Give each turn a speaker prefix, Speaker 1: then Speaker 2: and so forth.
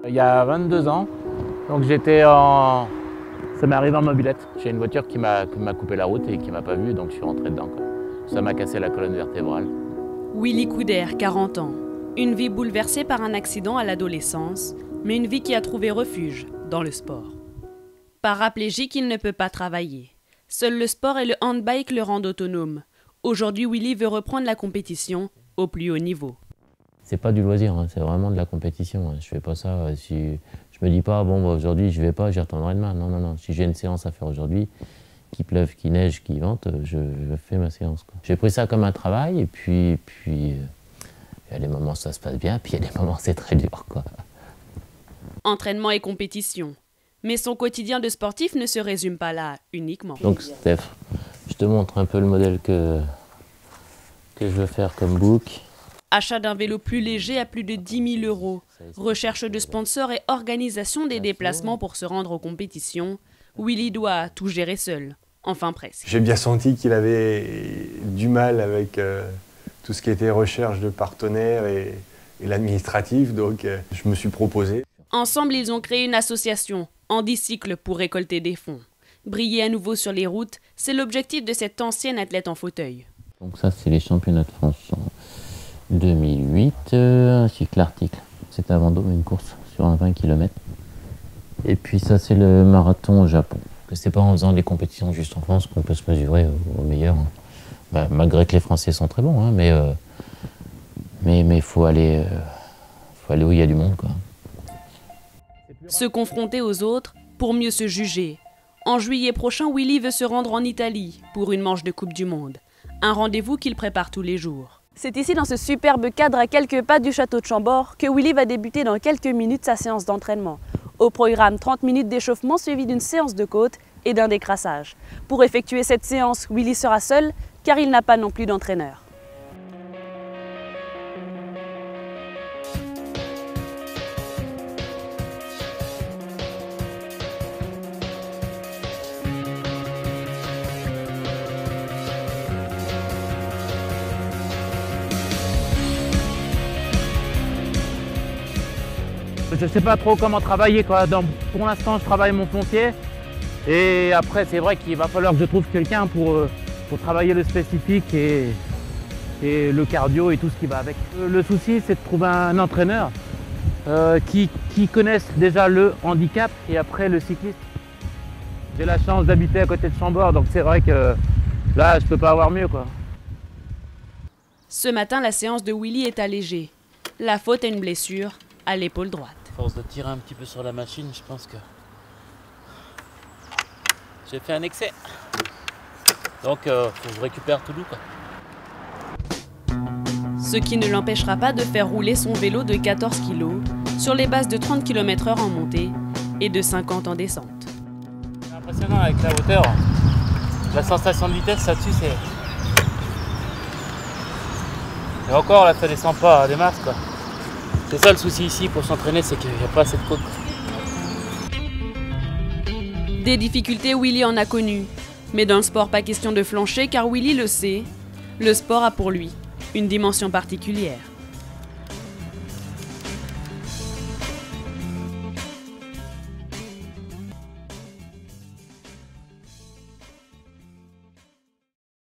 Speaker 1: Il y a 22 ans, donc j'étais en... Ça m'est arrivé en mobilette. J'ai une voiture qui m'a coupé la route et qui m'a pas vu, donc je suis rentré dedans, quoi. Ça m'a cassé la colonne vertébrale.
Speaker 2: Willy Couder, 40 ans. Une vie bouleversée par un accident à l'adolescence, mais une vie qui a trouvé refuge dans le sport. Paraplégique, il ne peut pas travailler. Seul le sport et le handbike le rendent autonome. Aujourd'hui, Willy veut reprendre la compétition au plus haut niveau.
Speaker 3: C'est pas du loisir, hein, c'est vraiment de la compétition. Hein. Je fais pas ça si je me dis pas bon bah, aujourd'hui je vais pas, j'y retournerai demain. Non non non. Si j'ai une séance à faire aujourd'hui, qu'il pleuve, qu'il neige, qu'il vente, je fais ma séance. J'ai pris ça comme un travail et puis il y a des moments ça se passe bien, puis il y a des moments c'est très dur, quoi.
Speaker 2: Entraînement et compétition. Mais son quotidien de sportif ne se résume pas là uniquement.
Speaker 3: Donc Steph, je te montre un peu le modèle que je veux faire comme book.
Speaker 2: Achat d'un vélo plus léger à plus de 10 000 €. Recherche de sponsors et organisation des déplacements pour se rendre aux compétitions. Willy doit tout gérer seul. Enfin presque.
Speaker 4: J'ai bien senti qu'il avait du mal avec tout ce qui était recherche de partenaires et l'administratif, donc je me suis proposé.
Speaker 2: Ensemble, ils ont créé une association, Handicycle, pour récolter des fonds. Briller à nouveau sur les routes, c'est l'objectif de cette ancienne athlète en fauteuil.
Speaker 3: Donc ça, c'est les championnats de France en 2008, ainsi que l'article. C'est à Vendôme, une course sur un 20 km. Et puis ça, c'est le marathon au Japon. C'est pas en faisant des compétitions juste en France qu'on peut se mesurer au meilleur. Hein. Bah, malgré que les Français sont très bons, hein, mais faut aller où il y a du monde, quoi.
Speaker 2: Se confronter aux autres pour mieux se juger. En juillet prochain, Willy veut se rendre en Italie pour une manche de Coupe du Monde. Un rendez-vous qu'il prépare tous les jours.
Speaker 5: C'est ici, dans ce superbe cadre à quelques pas du château de Chambord, que Willy va débuter dans quelques minutes sa séance d'entraînement. Au programme, 30 minutes d'échauffement suivies d'une séance de côte et d'un décrassage. Pour effectuer cette séance, Willy sera seul car il n'a pas non plus d'entraîneur.
Speaker 1: Je sais pas trop comment travailler, quoi. Pour l'instant, je travaille mon pompier. Et après, c'est vrai qu'il va falloir que je trouve quelqu'un pour travailler le spécifique et le cardio et tout ce qui va avec. Le souci, c'est de trouver un entraîneur qui connaisse déjà le handicap et après le cycliste. J'ai la chance d'habiter à côté de Chambord, donc c'est vrai que là, je peux pas avoir mieux, quoi.
Speaker 2: Ce matin, la séance de Willy est allégée. La faute à une blessure à l'épaule droite.
Speaker 3: À force de tirer un petit peu sur la machine, je pense que j'ai fait un excès. Donc, faut que je récupère tout doux, quoi.
Speaker 2: Ce qui ne l'empêchera pas de faire rouler son vélo de 14 kg sur les bases de 30 km/h en montée et de 50 en descente.
Speaker 3: C'est impressionnant avec la hauteur. La sensation de vitesse là-dessus, c'est... Et encore, là, ça descend pas des masses, quoi. C'est ça le souci ici pour s'entraîner, c'est qu'il n'y a pas assez de côte.
Speaker 2: Des difficultés, Willy en a connu. Mais dans le sport, pas question de flancher car Willy le sait. Le sport a pour lui une dimension particulière.